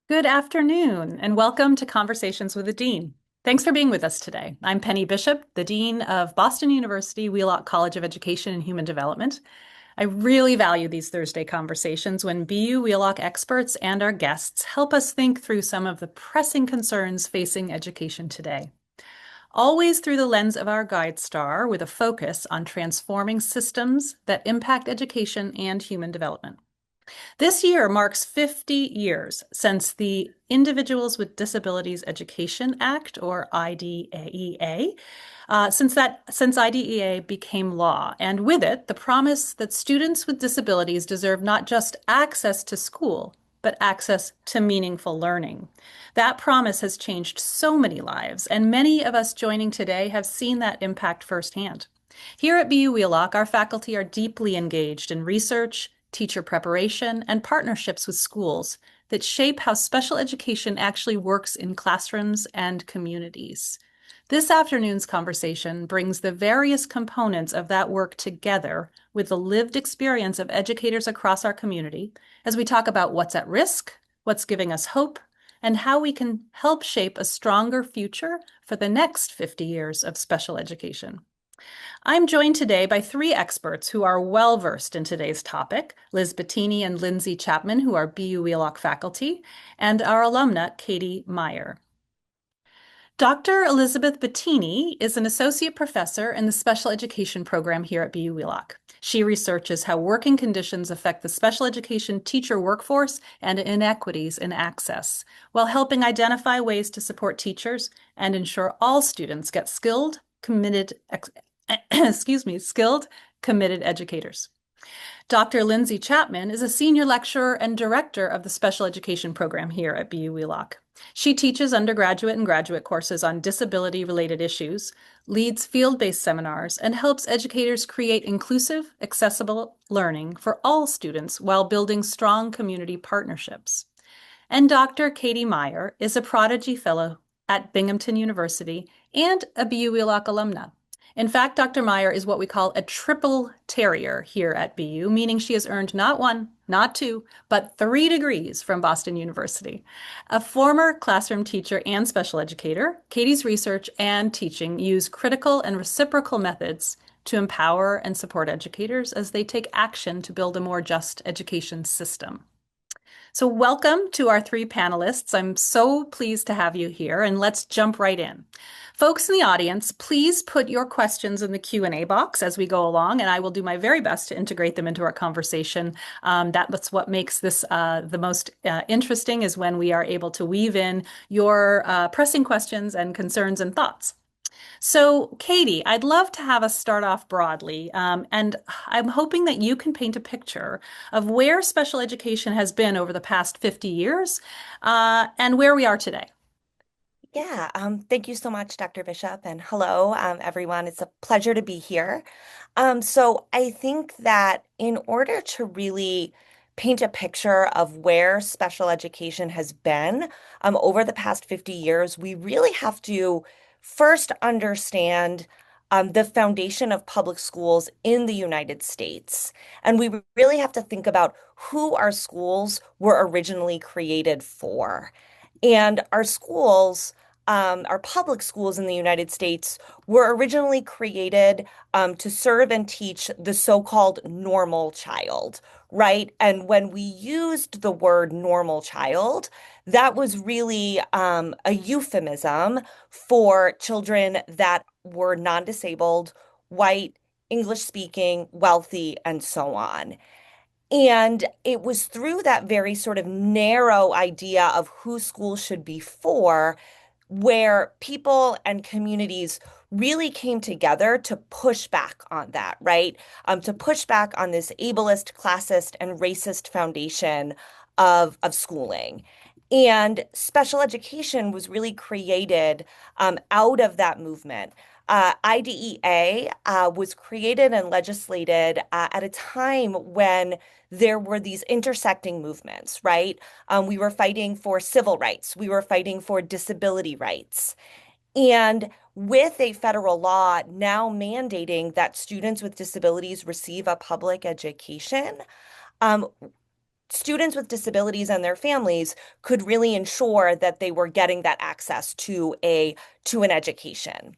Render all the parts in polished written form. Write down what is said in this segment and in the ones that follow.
Good afternoon, and welcome to Conversations with the Dean. Thanks for being with us today. I'm Penny Bishop, the Dean of Boston University Wheelock College of Education and Human Development. I really value these Thursday conversations when BU Wheelock experts and our guests help us think through some of the pressing concerns facing education today. Always through the lens of our Guide Star with a focus on transforming systems that impact education and human development. This year marks 50 years since the Individuals with Disabilities Education Act, or IDEA, since IDEA became law, and with it, the promise that students with disabilities deserve not just access to school, but access to meaningful learning. That promise has changed so many lives, and many of us joining today have seen that impact firsthand. Here at BU Wheelock, our faculty are deeply engaged in research, teacher preparation, and partnerships with schools that shape how special education actually works in classrooms and communities. This afternoon's conversation brings the various components of that work together with the lived experience of educators across our community as we talk about what's at risk, what's giving us hope, and how we can help shape a stronger future for the next 50 years of special education. I'm joined today by three experts who are well versed in today's topic, Liz Bettini and Lindsey Chapman, who are BU Wheelock faculty, and our alumna, Katie Meyer. Dr. Elizabeth Bettini is an associate professor in the special education program here at BU Wheelock. She researches how working conditions affect the special education teacher workforce and inequities in access, while helping identify ways to support teachers and ensure all students get skilled, committed skilled, committed educators. Dr. Lindsey Chapman is a senior lecturer and director of the special education program here at BU Wheelock. She teaches undergraduate and graduate courses on disability-related issues, leads field-based seminars, and helps educators create inclusive, accessible learning for all students while building strong community partnerships. And Dr. Katie Meyer is a Prodigy Fellow at Binghamton University and a BU Wheelock alumna. In fact, Dr. Meyer is what we call a triple terrier here at BU, meaning she has earned not one, not two, but 3 degrees from Boston University. A former classroom teacher and special educator, Katie's research and teaching use critical and reciprocal methods to empower and support educators as they take action to build a more just education system. So welcome to our three panelists. I'm so pleased to have you here, and let's jump right in. Folks in the audience, please put your questions in the Q&A box as we go along, and I will do my very best to integrate them into our conversation. That's what makes this the most interesting, is when we are able to weave in your pressing questions and concerns and thoughts. So, Katie, I'd love to have us start off broadly, and I'm hoping that you can paint a picture of where special education has been over the past 50 years, and where we are today. Yeah, thank you so much, Dr. Bishop, and hello, everyone. It's a pleasure to be here. So I think that in order to really paint a picture of where special education has been over the past 50 years, we really have to first understand the foundation of public schools in the United States. And we really have to think about who our schools were originally created for. And our public schools in the United States were originally created to serve and teach the so-called normal child, right? And when we used the word normal child, that was really a euphemism for children that were non-disabled, white, English speaking, wealthy, and so on. And it was through that very sort of narrow idea of who schools should be for where people and communities really came together to push back on that, right? To push back on this ableist, classist, and racist foundation of schooling. And special education was really created out of that movement. IDEA was created and legislated at a time when there were these intersecting movements, right? We were fighting for civil rights. We were fighting for disability rights. And with a federal law now mandating that students with disabilities receive a public education, um, students with disabilities and their families could really ensure that they were getting that access to an education.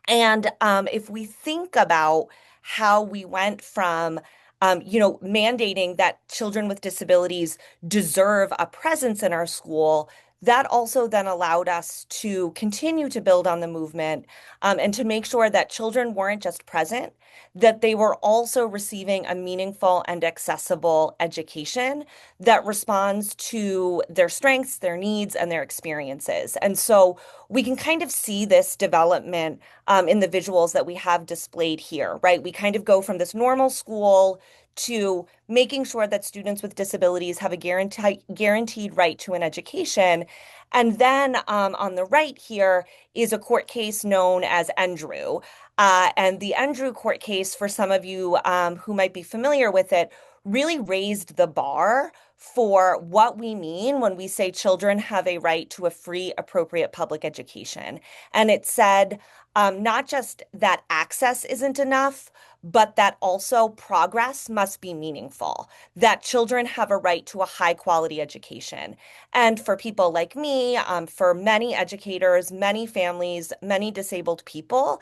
And if we think about how we went from, mandating that children with disabilities deserve a presence in our school, that also then allowed us to continue to build on the movement, and to make sure that children weren't just present, that they were also receiving a meaningful and accessible education that responds to their strengths, their needs, and their experiences. And so we can kind of see this development in the visuals that we have displayed here, right? We kind of go from this normal school to making sure that students with disabilities have a guaranteed right to an education. And then on the right here is a court case known as Andrew. And the Andrew court case, for some of you who might be familiar with it, really raised the bar for what we mean when we say children have a right to a free, appropriate public education. And it said not just that access isn't enough, but that also progress must be meaningful, that children have a right to a high quality education. And for people like me, for many educators, many families, many disabled people,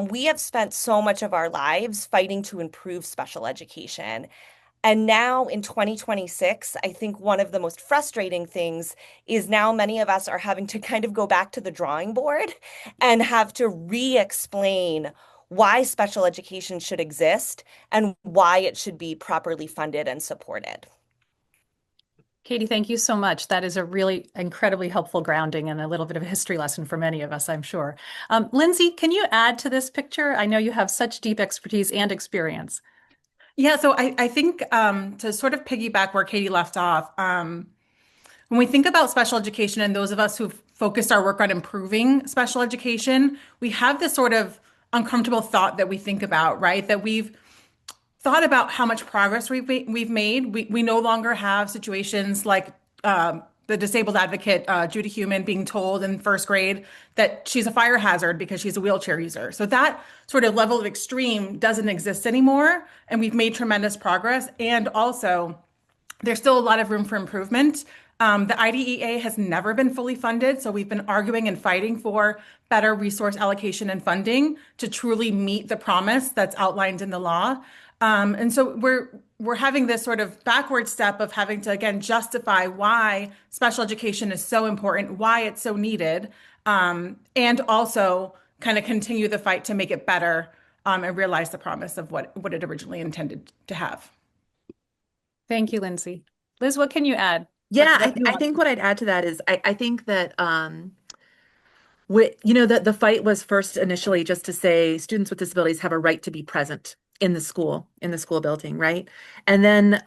we have spent so much of our lives fighting to improve special education. And now in 2026, I think one of the most frustrating things is now many of us are having to kind of go back to the drawing board and have to re-explain why special education should exist and why it should be properly funded and supported. Katie, thank you so much. That is a really incredibly helpful grounding and a little bit of a history lesson for many of us, I'm sure. Lindsey, can you add to this picture? I know you have such deep expertise and experience. Yeah, so I think to sort of piggyback where Katie left off, when we think about special education and those of us who've focused our work on improving special education, we have this sort of uncomfortable thought that we think about, right? That we've thought about how much progress we've made. We no longer have situations like the disabled advocate, Judy Heumann, being told in first grade that she's a fire hazard because she's a wheelchair user. So that sort of level of extreme doesn't exist anymore. And we've made tremendous progress. And also, there's still a lot of room for improvement. The IDEA has never been fully funded, so we've been arguing and fighting for better resource allocation and funding to truly meet the promise that's outlined in the law. And so we're having this sort of backward step of having to again justify why special education is so important, why it's so needed, and also kind of continue the fight to make it better, and realize the promise of what it originally intended to have. Thank you, Lindsey. Liz, what can you add? Yeah, What I think what I'd add to that is I think that that the fight was first initially just to say students with disabilities have a right to be present in the school building, right? And then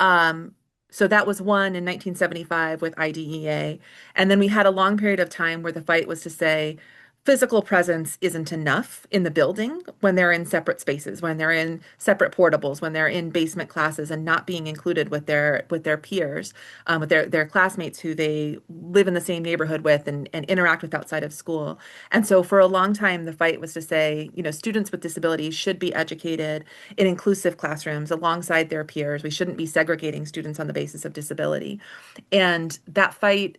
so that was one in 1975 with IDEA. And then we had a long period of time where the fight was to say physical presence isn't enough in the building when they're in separate spaces, when they're in separate portables, when they're in basement classes and not being included with their peers, with their classmates who they live in the same neighborhood with and interact with outside of school. And so for a long time, the fight was to say, students with disabilities should be educated in inclusive classrooms alongside their peers. We shouldn't be segregating students on the basis of disability. And that fight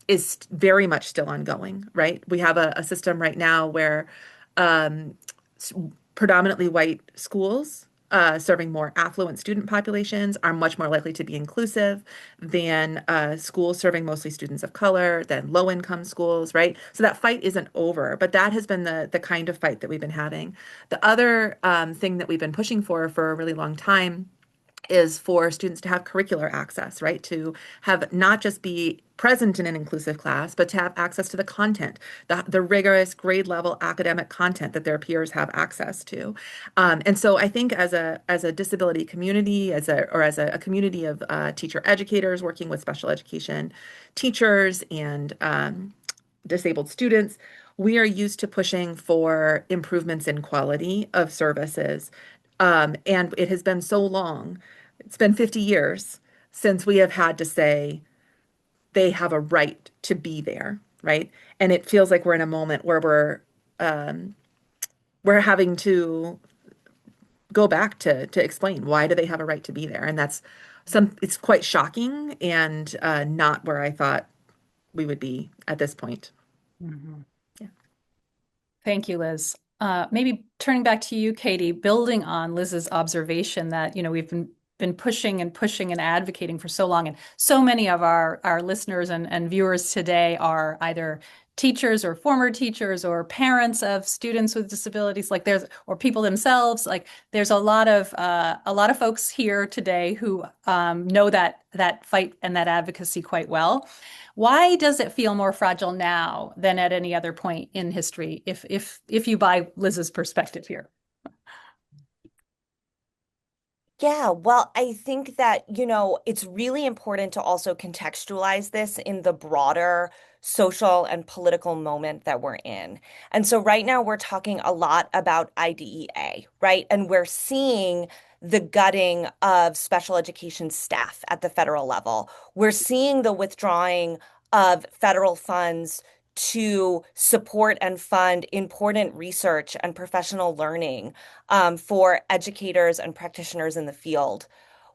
is very much still ongoing, right? We have a system right now where predominantly white schools serving more affluent student populations are much more likely to be inclusive than schools serving mostly students of color, than low-income schools, right? So that fight isn't over, but that has been the kind of fight that we've been having. The other thing that we've been pushing for a really long time is for students to have curricular access, right? To have not just be present in an inclusive class, but to have access to the content, the rigorous grade level academic content that their peers have access to. And so I think as a disability community, as a community of teacher educators working with special education teachers and disabled students, we are used to pushing for improvements in quality of services. And it has been so long, it's been 50 years since we have had to say they have a right to be there, right? And it feels like we're in a moment where we're having to go back to explain why do they have a right to be there. And that's it's quite shocking and not where I thought we would be at this point. Mhm. Yeah. Thank you, Liz. Maybe turning back to you, Katie, building on Liz's observation that, we've been pushing and pushing and advocating for so long. And so many of our listeners and viewers today are either teachers or former teachers or parents of students with disabilities, or people themselves. Like there's a lot of folks here today who know that fight and that advocacy quite well. Why does it feel more fragile now than at any other point in history, if you buy Liz's perspective here? Yeah, well, I think that, it's really important to also contextualize this in the broader social and political moment that we're in. And so right now we're talking a lot about IDEA, right? And we're seeing the gutting of special education staff at the federal level. We're seeing the withdrawing of federal funds to support and fund important research and professional learning for educators and practitioners in the field.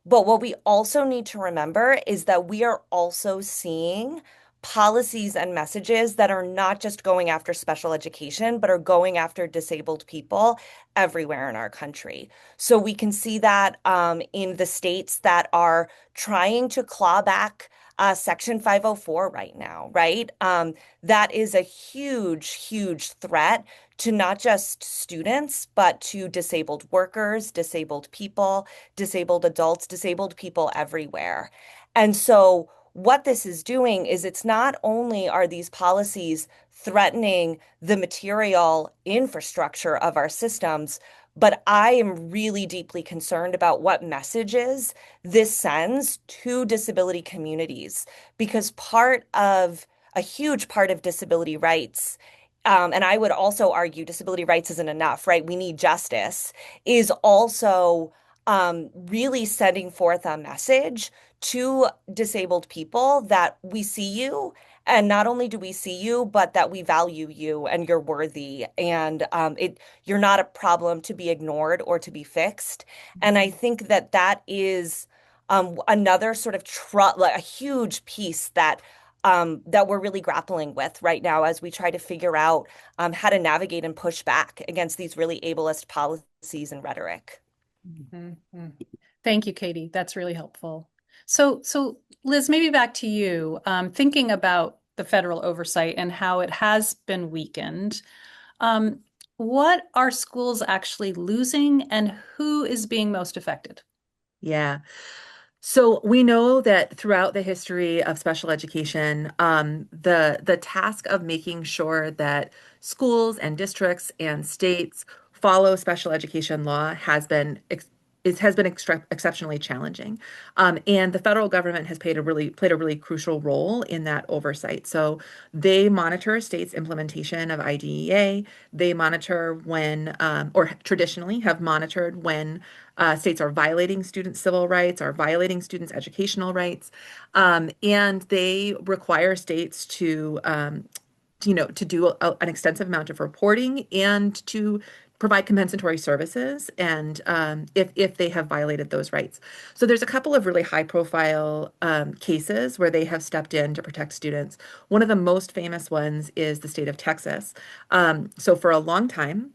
But what we also need to remember is that we are also seeing policies and messages that are not just going after special education, but are going after disabled people everywhere in our country. So we can see that in the states that are trying to claw back Section 504 right now, right? That is a huge, huge threat to not just students, but to disabled workers, disabled people, disabled adults, disabled people everywhere. And so, what this is doing is it's not only are these policies threatening the material infrastructure of our systems, but I am really deeply concerned about what messages this sends to disability communities, because a huge part of disability rights, and I would also argue disability rights isn't enough, right? We need justice, is also really sending forth a message to disabled people that we see you. And not only do we see you, but that we value you and you're worthy. And you're not a problem to be ignored or to be fixed. And I think that that is another sort of like a huge piece that we're really grappling with right now as we try to figure out how to navigate and push back against these really ableist policies and rhetoric. Mhm. Thank you, Katie. That's really helpful. So Liz, maybe back to you. Thinking about the federal oversight and how it has been weakened, um, what are schools actually losing and who is being most affected? Yeah. So we know that throughout the history of special education, the task of making sure that schools and districts and states follow special education law has been exceptionally challenging, and the federal government has played a really crucial role in that oversight. So they monitor states' implementation of IDEA. They monitor or traditionally have monitored when states are violating students' civil rights or violating students' educational rights, and they require states to do an extensive amount of reporting and to provide compensatory services and if they have violated those rights. So there's a couple of really high profile cases where they have stepped in to protect students. One of the most famous ones is the state of Texas. So for a long time,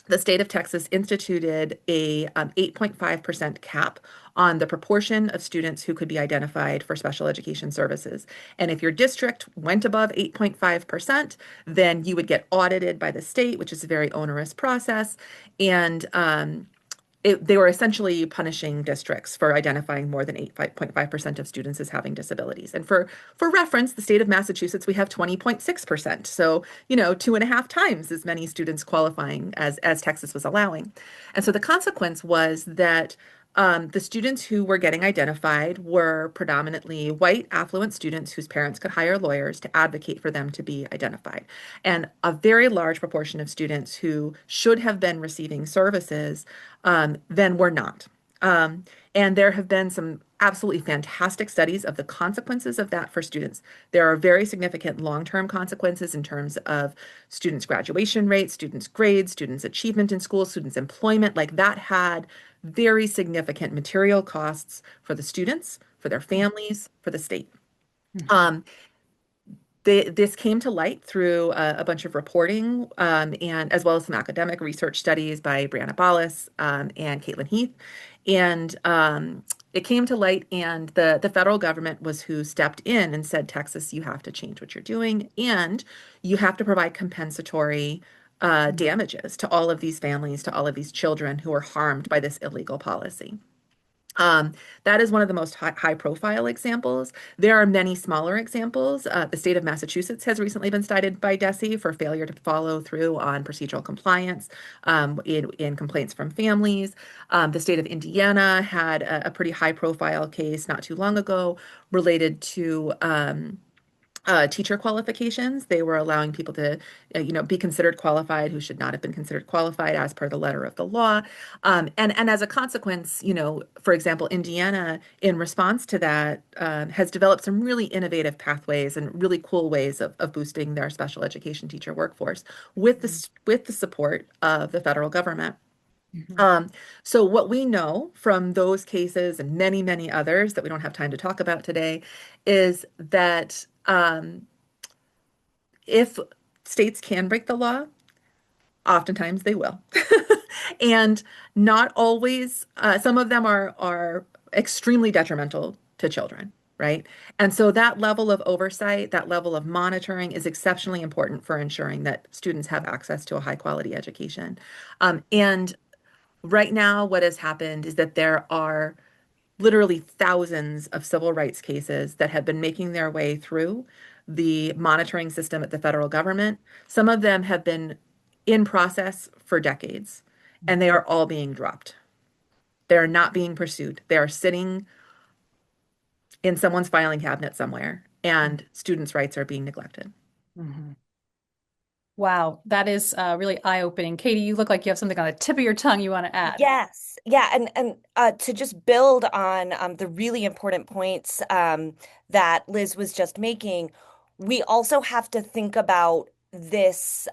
the state of Texas instituted a 8.5% cap on the proportion of students who could be identified for special education services. And if your district went above 8.5%, then you would get audited by the state, which is a very onerous process. And they were essentially punishing districts for identifying more than 8.5% of students as having disabilities. And for reference, the state of Massachusetts, we have 20.6%. So, 2.5 times as many students qualifying as Texas was allowing. And so the consequence was that the students who were getting identified were predominantly white, affluent students whose parents could hire lawyers to advocate for them to be identified. And a very large proportion of students who should have been receiving services then were not. And there have been some absolutely fantastic studies of the consequences of that for students. There are very significant long-term consequences in terms of students' graduation rates, students' grades, students' achievement in school, students' employment. Like that had very significant material costs for the students, for their families, for the state. Um, this came to light through a bunch of reporting and as well as some academic research studies by Brianna Ballas and Caitlin Heath. And it came to light, and the federal government was who stepped in and said, Texas, you have to change what you're doing, and you have to provide compensatory damages to all of these families, to all of these children who are harmed by this illegal policy. That is one of the most high profile examples. There are many smaller examples. The state of Massachusetts has recently been cited by DESE for failure to follow through on procedural compliance in complaints from families. The state of Indiana had a pretty high profile case not too long ago related to teacher qualifications. They were allowing people to, be considered qualified who should not have been considered qualified as per the letter of the law. And as a consequence, for example, Indiana, in response to that, has developed some really innovative pathways and really cool ways of boosting their special education teacher workforce with the support of the federal government. So what we know from those cases and many, many others that we don't have time to talk about today is that if states can break the law, oftentimes they will. And not always, some of them are extremely detrimental to children, right? And so that level of oversight, that level of monitoring is exceptionally important for ensuring that students have access to a high quality education. And right now, what has happened is that there are literally thousands of civil rights cases that have been making their way through the monitoring system at the federal government. Some of them have been in process for decades, and they are all being dropped. They're not being pursued. They are sitting in someone's filing cabinet somewhere, and students' rights are being neglected. Wow, that is really eye-opening. Katie, you look like you have something on the tip of your tongue you want to add. Yes. Yeah. And to just build on the really important points that Liz was just making, we also have to think about this.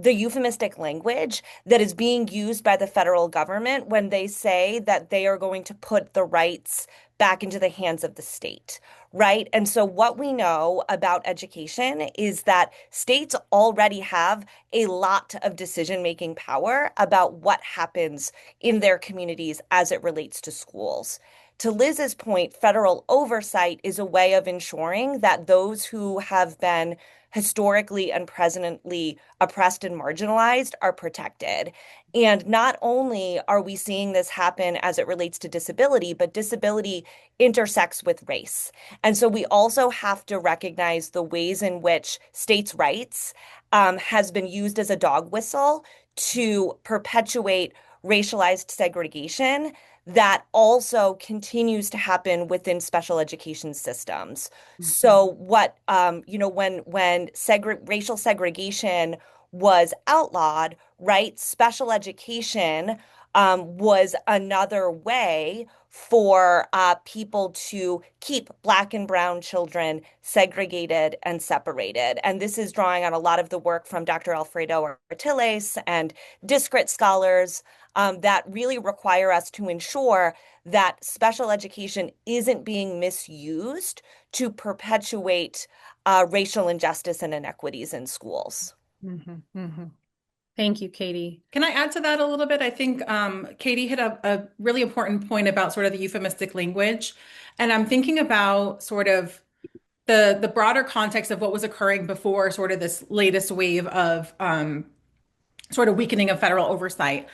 The euphemistic language that is being used by the federal government when they say that they are going to put the rights back into the hands of the state, right? And so what we know about education is that states already have a lot of decision-making power about what happens in their communities as it relates to schools. To Liz's point, federal oversight is a way of ensuring that those who have been historically and presently oppressed and marginalized are protected. And not only are we seeing this happen as it relates to disability, but disability intersects with race. And so we also have to recognize the ways in which states' rights has been used as a dog whistle to perpetuate racialized segregation that also continues to happen within special education systems. So when racial segregation was outlawed, right, special education was another way for people to keep Black and brown children segregated and separated. And this is drawing on a lot of the work from Dr. Alfredo Artiles and discrete scholars that really require us to ensure that special education isn't being misused to perpetuate racial injustice and inequities in schools. Thank you, Katie. Can I add to that a little bit? I think Katie hit a really important point about sort of the euphemistic language. And I'm thinking about sort of the broader context of what was occurring before sort of this latest wave of sort of weakening of federal oversight.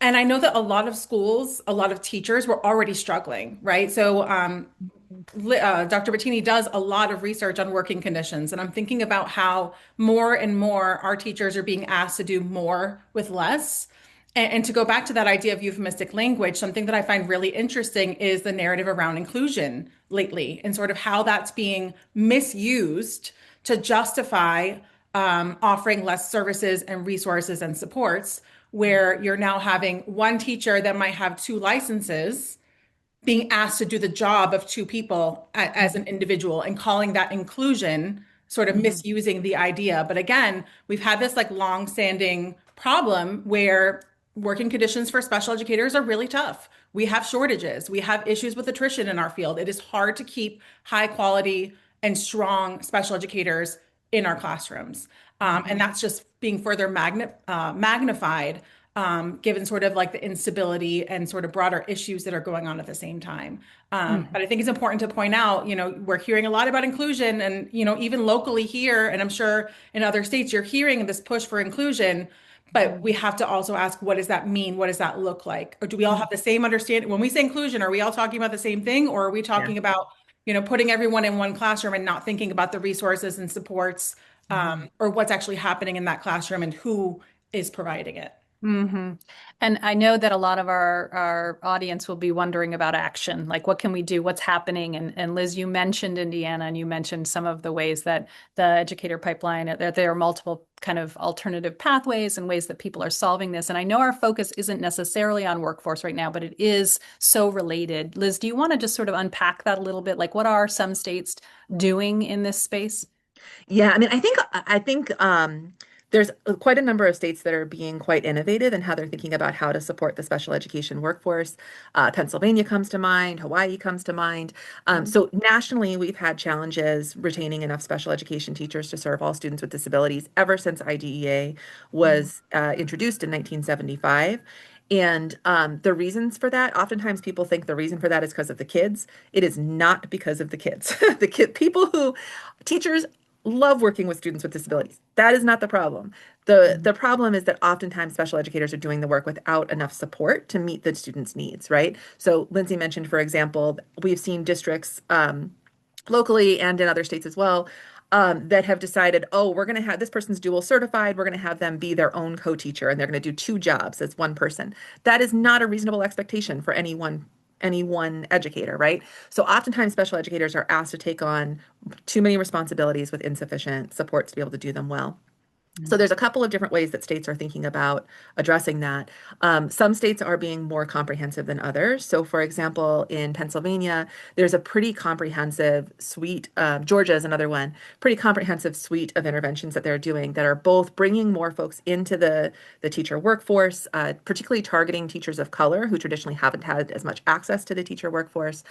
And I know that a lot of schools, a lot of teachers were already struggling, right? So Dr. Bettini does a lot of research on working conditions. And I'm thinking about how more and more our teachers are being asked to do more with less. And to go back to that idea of euphemistic language, something that I find really interesting is the narrative around inclusion lately and sort of how that's being misused to justify offering less services and resources and supports, where you're now having one teacher that might have two licenses being asked to do the job of two people as an individual and calling that inclusion, sort of misusing the idea. But again, we've had this like long-standing problem where working conditions for special educators are really tough. We have shortages. We have issues with attrition in our field. It is hard to keep high quality and strong special educators in our classrooms. And that's just being further magnified, given sort of like the instability and sort of broader issues that are going on at the same time. But I think it's important to point out, we're hearing a lot about inclusion and, even locally here, and I'm sure in other states, you're hearing this push for inclusion. But we have to also ask, what does that mean? What does that look like? Or do we all have the same understanding? When we say inclusion, are we all talking about the same thing? Or are we talking about, putting everyone in one classroom and not thinking about the resources and supports, or what's actually happening in that classroom and who is providing it? Mm-hmm. And I know that a lot of our audience will be wondering about action, like what can we do, what's happening? And Liz, you mentioned Indiana, and you mentioned some of the ways that the educator pipeline, that there are multiple kind of alternative pathways and ways that people are solving this. And I know our focus isn't necessarily on workforce right now, but it is so related. Liz, do you want to just sort of unpack that a little bit? Like, what are some states doing in this space? Yeah, I mean, I think there's quite a number of states that are being quite innovative in how they're thinking about how to support the special education workforce. Pennsylvania comes to mind, Hawaii comes to mind. So nationally, we've had challenges retaining enough special education teachers to serve all students with disabilities ever since IDEA was introduced in 1975. And the reasons for that, oftentimes people think the reason for that is because of the kids. It is not because of the kids. Teachers love working with students with disabilities. That is not the problem. The problem is that oftentimes special educators are doing the work without enough support to meet the students' needs, right? So Lindsey mentioned, for example, we've seen districts locally and in other states as well, that have decided, oh, we're going to have this person's dual certified. We're going to have them be their own co-teacher, and they're going to do two jobs as one person. That is not a reasonable expectation for any one educator, right? So oftentimes special educators are asked to take on too many responsibilities with insufficient support to be able to do them well. So there's a couple of different ways that states are thinking about addressing that. Some states are being more comprehensive than others. So for example, in Pennsylvania, there's a pretty comprehensive suite, Georgia is another one, pretty comprehensive suite of interventions that they're doing that are both bringing more folks into the teacher workforce, particularly targeting teachers of color who traditionally haven't had as much access to the teacher workforce,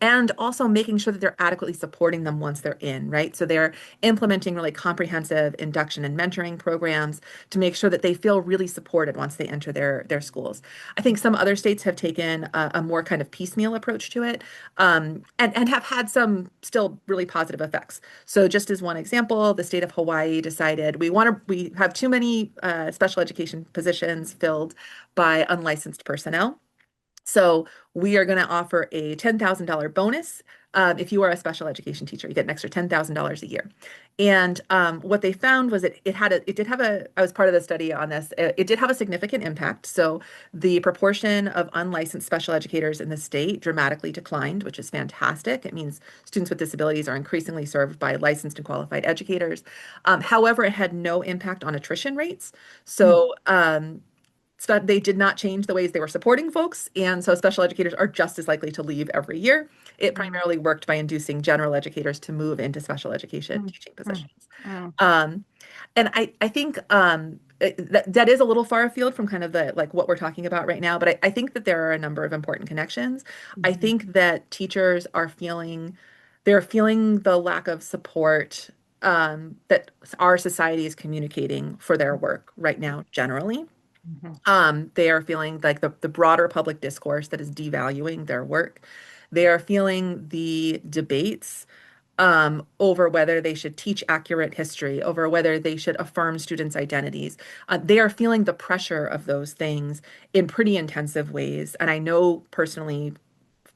and also making sure that they're adequately supporting them once they're in, right? So they're implementing really comprehensive induction and mentoring programs to make sure that they feel really supported once they enter their schools. I think some other states have taken a more kind of piecemeal approach to it, and have had some still really positive effects. So just as one example, the state of Hawaii decided we have too many special education positions filled by unlicensed personnel. So we are going to offer a $10,000 bonus. If you are a special education teacher, you get an extra $10,000 a year. And what they found was I was part of the study on this. It did have a significant impact. So the proportion of unlicensed special educators in the state dramatically declined, which is fantastic. It means students with disabilities are increasingly served by licensed and qualified educators. However, it had no impact on attrition rates. So they did not change the ways they were supporting folks, and so special educators are just as likely to leave every year. It primarily worked by inducing general educators to move into special education teaching positions. And I think that is a little far afield from kind of the like what we're talking about right now, but I think that there are a number of important connections. I think that teachers they're feeling the lack of support that our society is communicating for their work right now generally. They are feeling like the broader public discourse that is devaluing their work. They are feeling the debates over whether they should teach accurate history, over whether they should affirm students' identities. They are feeling the pressure of those things in pretty intensive ways. And I know personally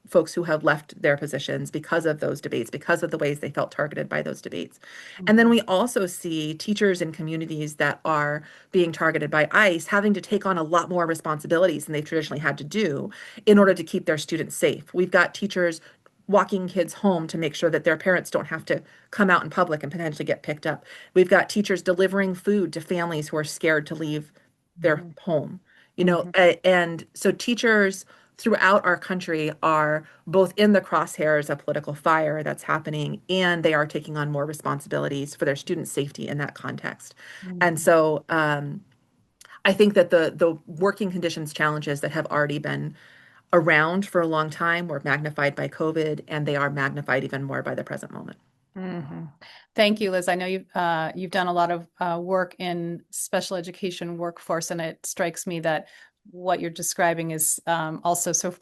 folks who have left their positions because of those debates, because of the ways they felt targeted by those debates. And then we also see teachers in communities that are being targeted by ICE having to take on a lot more responsibilities than they've traditionally had to do in order to keep their students safe. We've got teachers walking kids home to make sure that their parents don't have to come out in public and potentially get picked up. We've got teachers delivering food to families who are scared to leave their home, and so teachers throughout our country are both in the crosshairs of political fire that's happening, and they are taking on more responsibilities for their student safety in that context. And so I think that the working conditions challenges that have already been around for a long time were magnified by COVID, and they are magnified even more by the present moment. Mhm. Thank you, Liz. I know you've done a lot of work in special education workforce, and it strikes me that what you're describing is also so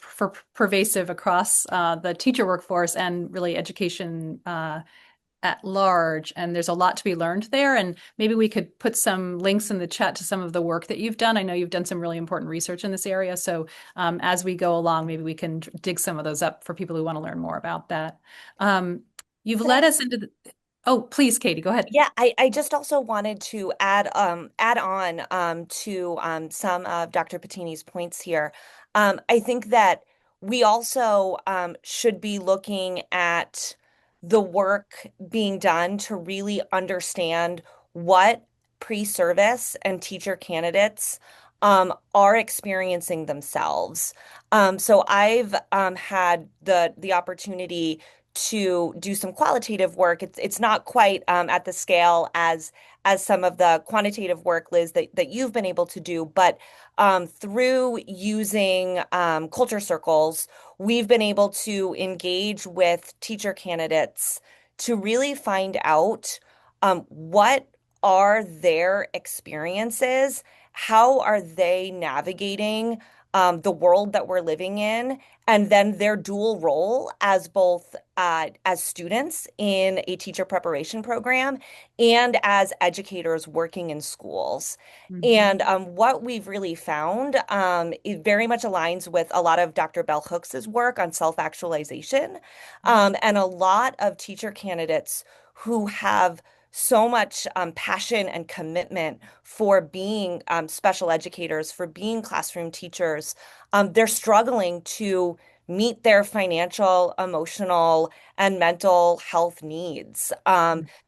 pervasive across the teacher workforce and really education at large. And there's a lot to be learned there. And maybe we could put some links in the chat to some of the work that you've done. I know you've done some really important research in this area. So as we go along, maybe we can dig some of those up for people who want to learn more about that. You've led us into the, oh, please, Katie, go ahead. Yeah, I just also wanted to add on to some of Dr. Bettini's points here. I think that we also should be looking at the work being done to really understand what pre-service and teacher candidates are experiencing themselves. So I've had the opportunity to do some qualitative work. It's not quite at the scale as some of the quantitative work, Liz, that you've been able to do, but through using culture circles, we've been able to engage with teacher candidates to really find out what are their experiences, how are they navigating the world that we're living in, and then their dual role as both as students in a teacher preparation program and as educators working in schools. Mhm. And what we've really found, it very much aligns with a lot of Dr. Bell Hooks's work on self-actualization, and a lot of teacher candidates who have so much passion and commitment for being special educators, for being classroom teachers. They're struggling to meet their financial, emotional, and mental health needs.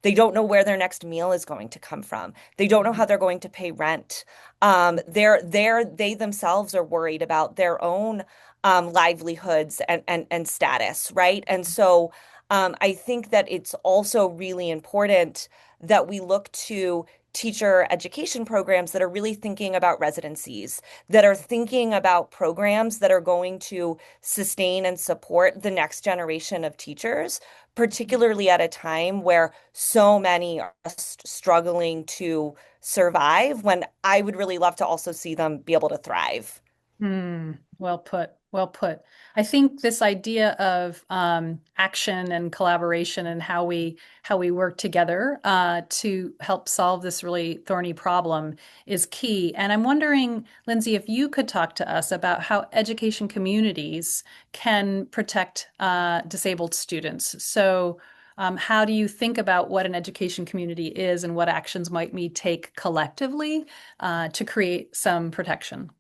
They don't know where their next meal is going to come from. They don't know how they're going to pay rent. They themselves are worried about their own livelihoods and status, right? And so I think that it's also really important that we look to teacher education programs that are really thinking about residencies, that are thinking about programs that are going to sustain and support the next generation of teachers, particularly at a time where so many are struggling to survive, when I would really love to also see them be able to thrive. Well put. Well put. I think this idea of action and collaboration and how we work together to help solve this really thorny problem is key. And I'm wondering, Lindsey, if you could talk to us about how education communities can protect disabled students. So, how do you think about what an education community is and what actions might we take collectively to create some protection?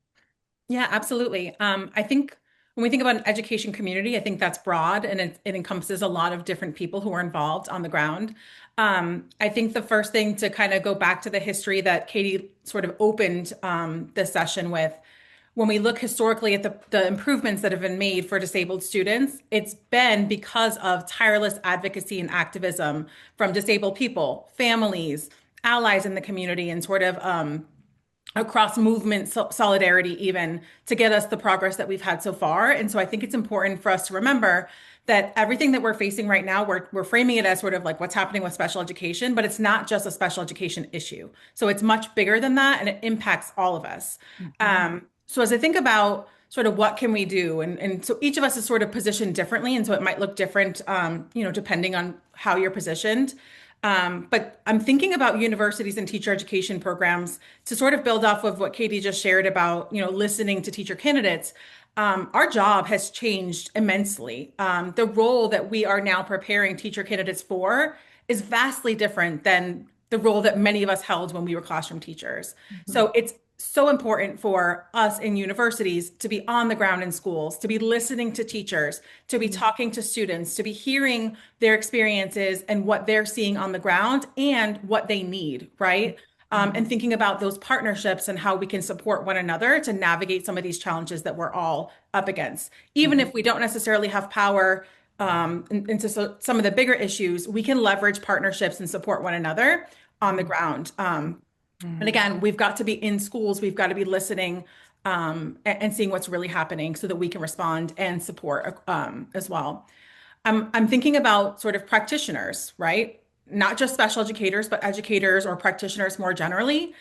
Yeah, absolutely. I think when we think about an education community, I think that's broad and it encompasses a lot of different people who are involved on the ground. I think the first thing to kind of go back to the history that Katie sort of opened this session with, when we look historically at the improvements that have been made for disabled students, it's been because of tireless advocacy and activism from disabled people, families, allies in the community, and sort of across movement solidarity even to get us the progress that we've had so far. And so I think it's important for us to remember that everything that we're facing right now, we're framing it as sort of like what's happening with special education, but it's not just a special education issue. So it's much bigger than that, and it impacts all of us. So as I think about sort of what can we do, and so each of us is sort of positioned differently, and so it might look different, depending on how you're positioned. But I'm thinking about universities and teacher education programs to sort of build off of what Katie just shared about, listening to teacher candidates. Our job has changed immensely. The role that we are now preparing teacher candidates for is vastly different than the role that many of us held when we were classroom teachers. Mhm. So it's so important for us in universities to be on the ground in schools, to be listening to teachers, to be talking to students, to be hearing their experiences and what they're seeing on the ground and what they need, right? And thinking about those partnerships and how we can support one another to navigate some of these challenges that we're all up against. Even if we don't necessarily have power into some of the bigger issues, we can leverage partnerships and support one another on the ground. And again, we've got to be in schools, we've got to be listening and seeing what's really happening so that we can respond and support as well. I'm thinking about sort of practitioners, right? Not just special educators, but educators or practitioners more generally.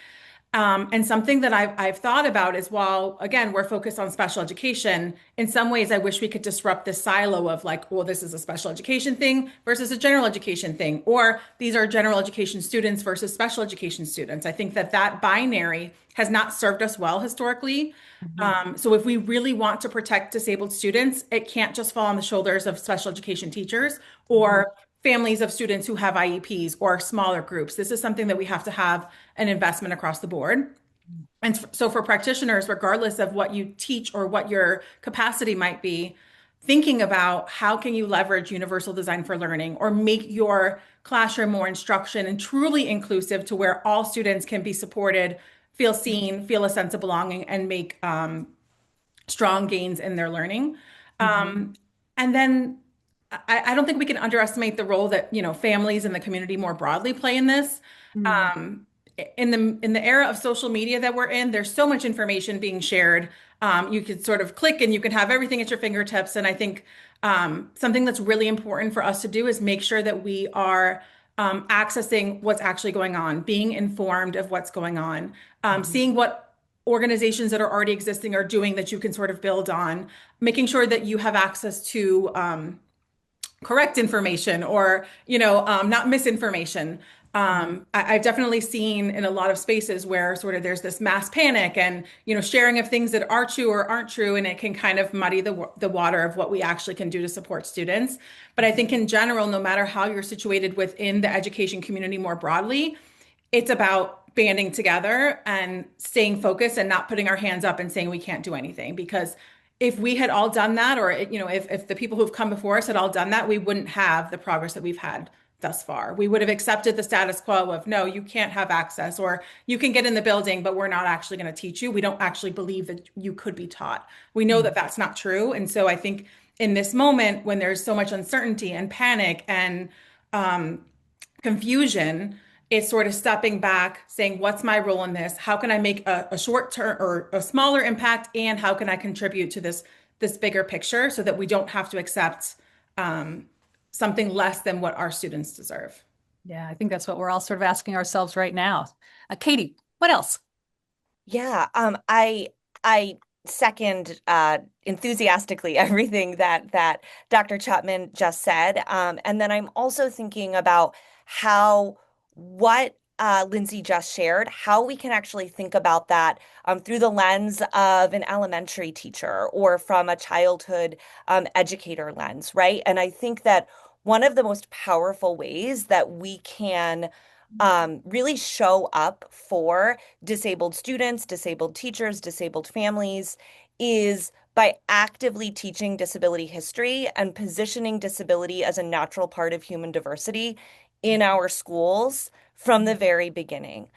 And something that I've thought about is while, again, we're focused on special education, in some ways, I wish we could disrupt this silo of like, well, this is a special education thing versus a general education thing, or these are general education students versus special education students. I think that that binary has not served us well historically. So if we really want to protect disabled students, it can't just fall on the shoulders of special education teachers or families of students who have IEPs or smaller groups. This is something that we have to have an investment across the board. And so for practitioners, regardless of what you teach or what your capacity might be, thinking about how can you leverage universal design for learning or make your classroom more instruction and truly inclusive to where all students can be supported, feel seen, feel a sense of belonging, and make strong gains in their learning. And then I don't think we can underestimate the role that, families and the community more broadly play in this. In the era of social media that we're in, there's so much information being shared. You could sort of click and you can have everything at your fingertips. And I think something that's really important for us to do is make sure that we are accessing what's actually going on, being informed of what's going on, seeing what organizations that are already existing are doing that you can sort of build on, making sure that you have access to correct information or, not misinformation. I've definitely seen in a lot of spaces where sort of there's this mass panic and, sharing of things that are true or aren't true, and it can kind of muddy the water of what we actually can do to support students. But I think in general, no matter how you're situated within the education community more broadly, it's about banding together and staying focused and not putting our hands up and saying we can't do anything. Because if we had all done that, or if the people who've come before us had all done that, we wouldn't have the progress that we've had thus far. We would have accepted the status quo of no, you can't have access, or you can get in the building, but we're not actually going to teach you. We don't actually believe that you could be taught. We know that that's not true. And so I think in this moment, when there's so much uncertainty and panic and confusion, it's sort of stepping back, saying, what's my role in this? How can I make a short term or a smaller impact? And how can I contribute to this bigger picture so that we don't have to accept something less than what our students deserve? Yeah, I think that's what we're all sort of asking ourselves right now. Katie, what else? Yeah, I second enthusiastically everything that Dr. Chapman just said. And then I'm also thinking about how what Lindsey just shared, how we can actually think about that through the lens of an elementary teacher or from a childhood educator lens, right? And I think that one of the most powerful ways that we can really show up for disabled students, disabled teachers, disabled families is by actively teaching disability history and positioning disability as a natural part of human diversity in our schools from the very beginning.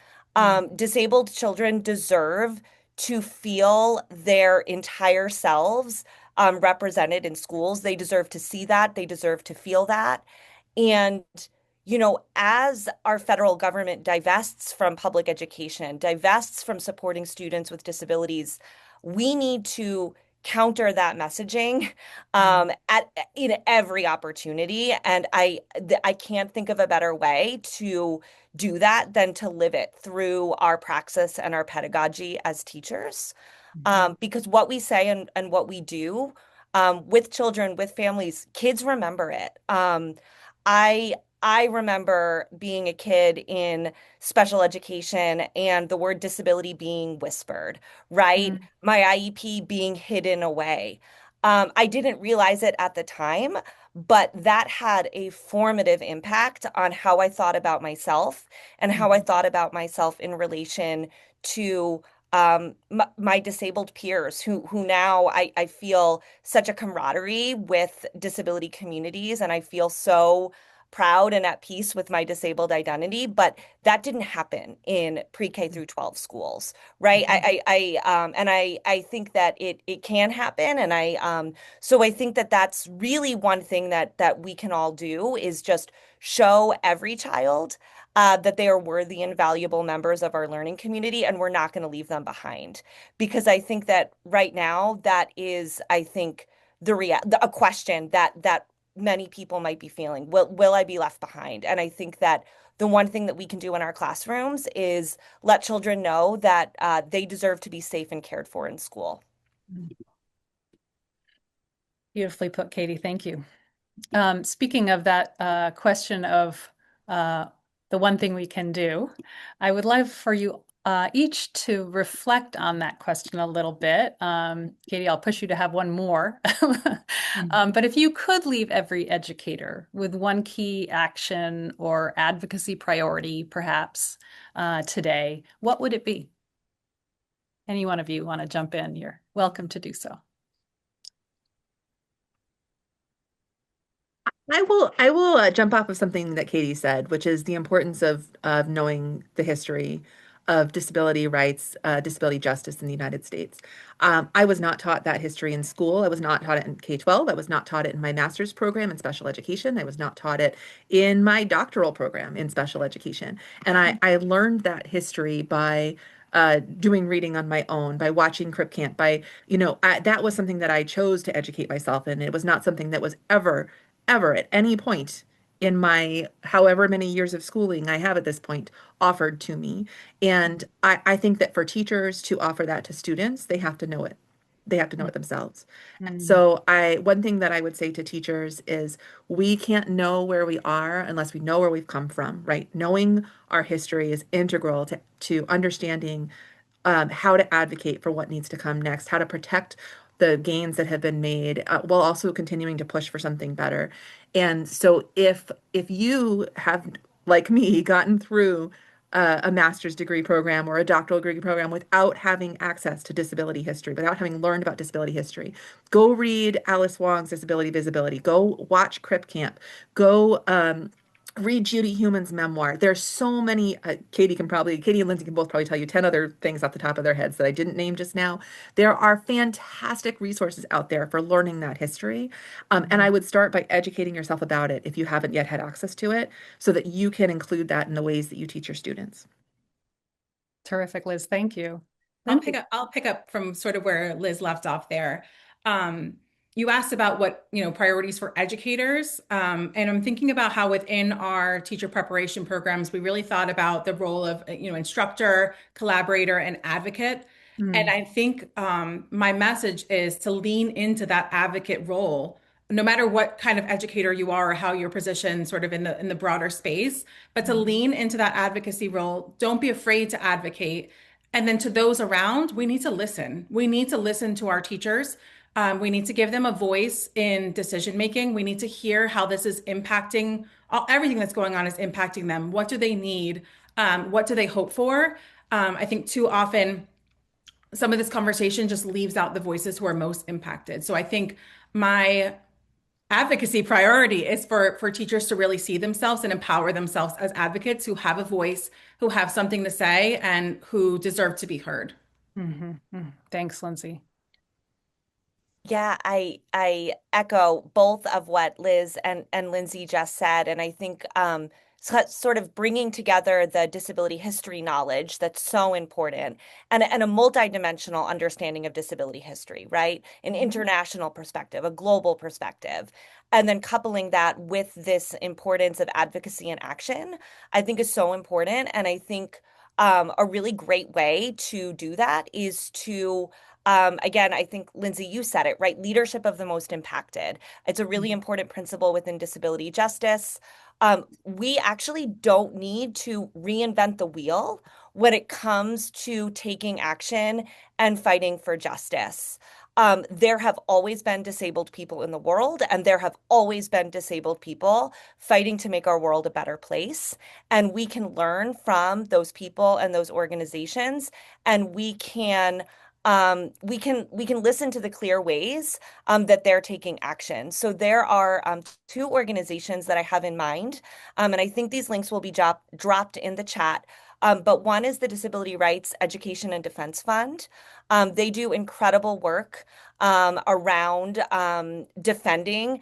Disabled children deserve to feel their entire selves represented in schools. They deserve to see that. They deserve to feel that. And as our federal government divests from public education, divests from supporting students with disabilities, we need to counter that messaging at in every opportunity. And I can't think of a better way to do that than to live it through our praxis and our pedagogy as teachers. Because what we say and what we do with children, with families, kids remember it. I remember being a kid in special education and the word disability being whispered, right? My IEP being hidden away. I didn't realize it at the time, but that had a formative impact on how I thought about myself and how I thought about myself in relation to my disabled peers who now I feel such a camaraderie with disability communities, and I feel so proud and at peace with my disabled identity, but that didn't happen in pre-K through 12 schools, right? I think that it can happen, and so I think that that's really one thing that we can all do is just show every child that they are worthy and valuable members of our learning community, and we're not going to leave them behind. Because I think that right now, that is, I think, a question that many people might be feeling. Will I be left behind? And I think that the one thing that we can do in our classrooms is let children know that they deserve to be safe and cared for in school. Beautifully put, Katie. Thank you. Speaking of that question of the one thing we can do, I would love for you each to reflect on that question a little bit. Katie, I'll push you to have one more. But if you could leave every educator with one key action or advocacy priority, perhaps today, what would it be? Any one of you want to jump in? You're welcome to do so. I will jump off of something that Katie said, which is the importance of knowing the history of disability rights, disability justice in the United States. I was not taught that history in school. I was not taught it in K-12. I was not taught it in my master's program in special education. I was not taught it in my doctoral program in special education. And I learned that history by doing reading on my own, by watching Crip Camp, that was something that I chose to educate myself in. It was not something that was ever at any point in my however many years of schooling I have at this point offered to me. And I think that for teachers to offer that to students, they have to know it. They have to know it themselves. So one thing that I would say to teachers is we can't know where we are unless we know where we've come from, right? Knowing our history is integral to understanding how to advocate for what needs to come next, how to protect the gains that have been made, while also continuing to push for something better. And so if you have, like me, gotten through a master's degree program or a doctoral degree program without having access to disability history, without having learned about disability history, go read Alice Wong's Disability Visibility, go watch Crip Camp, go read Judy Human's memoir. There's so many, Katie and Lindsey can both probably tell you 10 other things off the top of their heads that I didn't name just now. There are fantastic resources out there for learning that history. And I would start by educating yourself about it if you haven't yet had access to it, so that you can include that in the ways that you teach your students. Terrific, Liz. Thank you. I'll pick up from sort of where Liz left off there. You asked about what, priorities for educators. And I'm thinking about how within our teacher preparation programs, we really thought about the role of, instructor, collaborator, and advocate. And I think my message is to lean into that advocate role, no matter what kind of educator you are or how you're positioned sort of in the broader space, but to lean into that advocacy role. Don't be afraid to advocate. And then to those around, we need to listen. We need to listen to our teachers. We need to give them a voice in decision making. We need to hear how this is impacting everything that's going on is impacting them. What do they need? What do they hope for? I think too often some of this conversation just leaves out the voices who are most impacted. So I think my advocacy priority is for teachers to really see themselves and empower themselves as advocates who have a voice, who have something to say, and who deserve to be heard. Thanks, Lindsey. Yeah, I echo both of what Liz and Lindsey just said, and I think sort of bringing together the disability history knowledge that's so important, and a multidimensional understanding of disability history, right? An international perspective, a global perspective, and then coupling that with this importance of advocacy and action, I think is so important. And I think a really great way to do that is to again, I think, Lindsey, you said it, right? Leadership of the most impacted. It's a really important principle within disability justice. We actually don't need to reinvent the wheel when it comes to taking action and fighting for justice. There have always been disabled people in the world, and there have always been disabled people fighting to make our world a better place. And we can learn from those people and those organizations, and we can listen to the clear ways that they're taking action. So there are two organizations that I have in mind, and I think these links will be dropped in the chat. But one is the Disability Rights Education and Defense Fund. They do incredible work around defending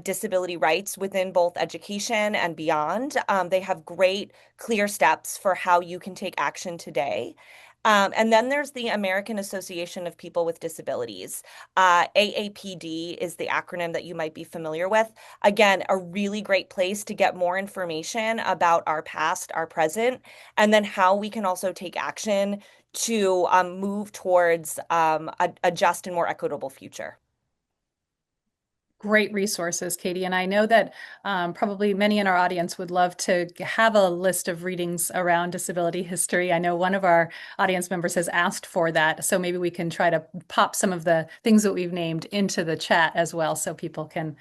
disability rights within both education and beyond. They have great, clear steps for how you can take action today. And then there's the American Association of People with Disabilities. AAPD is the acronym that you might be familiar with. Again, a really great place to get more information about our past, our present, and then how we can also take action to move towards a just and more equitable future. Great resources, Katie. And I know that probably many in our audience would love to have a list of readings around disability history. I know one of our audience members has asked for that. So maybe we can try to pop some of the things that we've named into the chat as well so people can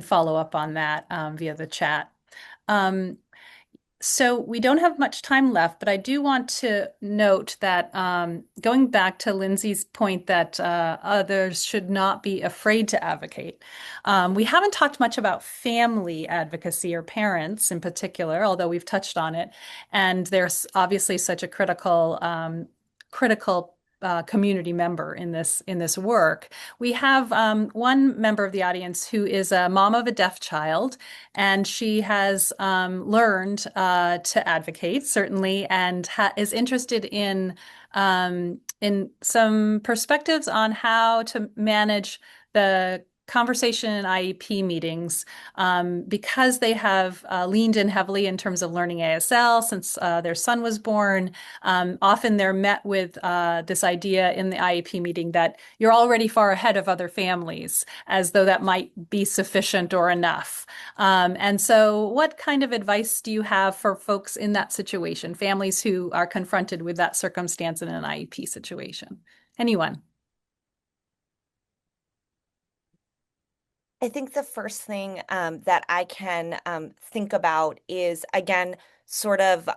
follow up on that via the chat. So we don't have much time left, but I do want to note that going back to Lindsey's point that others should not be afraid to advocate, we haven't talked much about family advocacy or parents in particular, although we've touched on it. And there's obviously such a critical community member in this work. We have one member of the audience who is a mom of a deaf child, and she has learned to advocate, certainly, and is interested in some perspectives on how to manage the conversation in IEP meetings because they have leaned in heavily in terms of learning ASL since their son was born. Often they're met with this idea in the IEP meeting that you're already far ahead of other families, as though that might be sufficient or enough. And so what kind of advice do you have for folks in that situation, families who are confronted with that circumstance in an IEP situation? Anyone? I think the first thing that I can think about is, again, sort of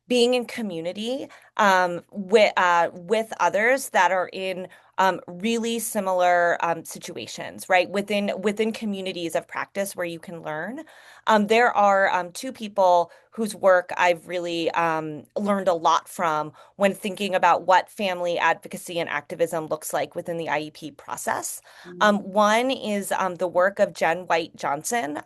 being in community with others that are in really similar situations, right? Within communities of practice where you can learn. There are two people whose work I've really learned a lot from when thinking about what family advocacy and activism looks like within the IEP process. One is the work of Jen White Johnson.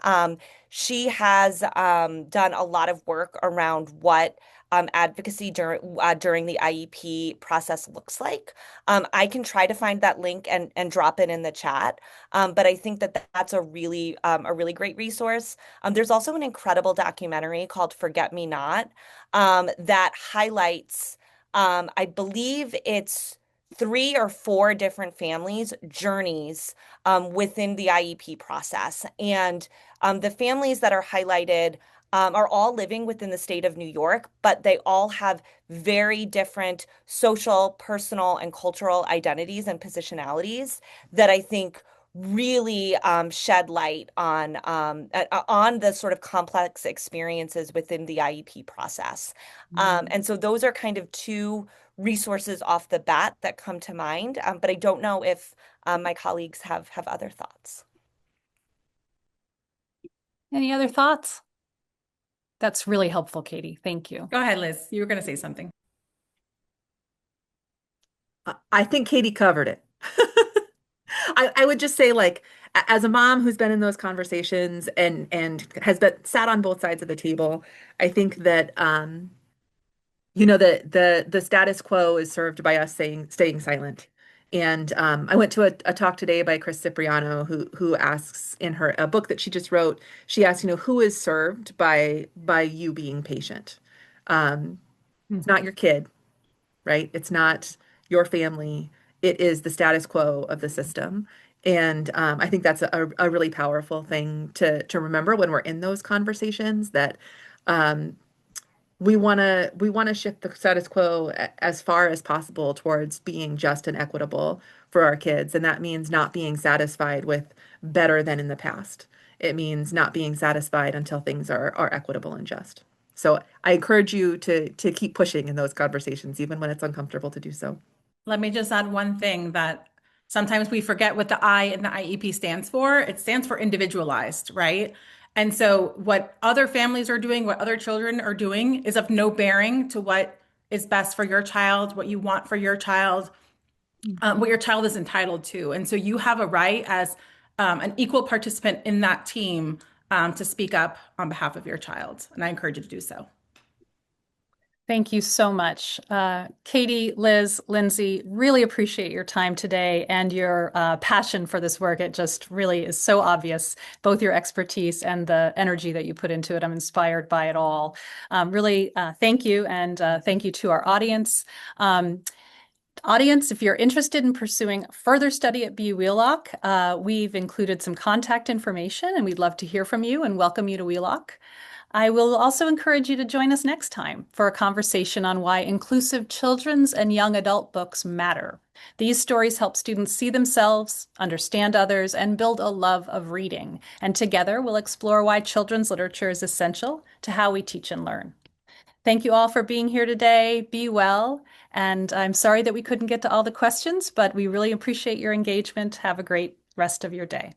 She has done a lot of work around what advocacy during the IEP process looks like. I can try to find that link and drop it in the chat, but I think that that's a really great resource. There's also an incredible documentary called Forget Me Not that highlights, I believe it's 3 or 4 different families' journeys within the IEP process. And the families that are highlighted are all living within the state of New York, but they all have very different social, personal, and cultural identities and positionalities that I think really shed light on the sort of complex experiences within the IEP process. And so those are kind of 2 resources off the bat that come to mind, but I don't know if my colleagues have other thoughts. Any other thoughts? That's really helpful, Katie. Thank you. Go ahead, Liz. You were going to say something. I think Katie covered it. I would just say, like, as a mom who's been in those conversations and has been sat on both sides of the table, I think that the status quo is served by us staying silent. And I went to a talk today by Chris Cipriano, who asks in a book that she just wrote, she asks, who is served by you being patient? It's not your kid, right? It's not your family. It is the status quo of the system. And I think that's a really powerful thing to remember when we're in those conversations, that we want to shift the status quo as far as possible towards being just and equitable for our kids. And that means not being satisfied with better than in the past. It means not being satisfied until things are equitable and just. So I encourage you to keep pushing in those conversations, even when it's uncomfortable to do so. Let me just add one thing that sometimes we forget what the I in the IEP stands for. It stands for individualized, right? And so what other families are doing, what other children are doing is of no bearing to what is best for your child, what you want for your child. what your child is entitled to. And so you have a right as an equal participant in that team to speak up on behalf of your child. And I encourage you to do so. Thank you so much. Katie, Liz, Lindsey, really appreciate your time today and your passion for this work. It just really is so obvious, both your expertise and the energy that you put into it. I'm inspired by it all. Really, thank you. And thank you to our audience. Audience, if you're interested in pursuing further study at BU Wheelock, we've included some contact information and we'd love to hear from you and welcome you to Wheelock. I will also encourage you to join us next time for a conversation on why inclusive children's and young adult books matter. These stories help students see themselves, understand others, and build a love of reading. And together we'll explore why children's literature is essential to how we teach and learn. Thank you all for being here today. Be well. And I'm sorry that we couldn't get to all the questions, but we really appreciate your engagement. Have a great rest of your day.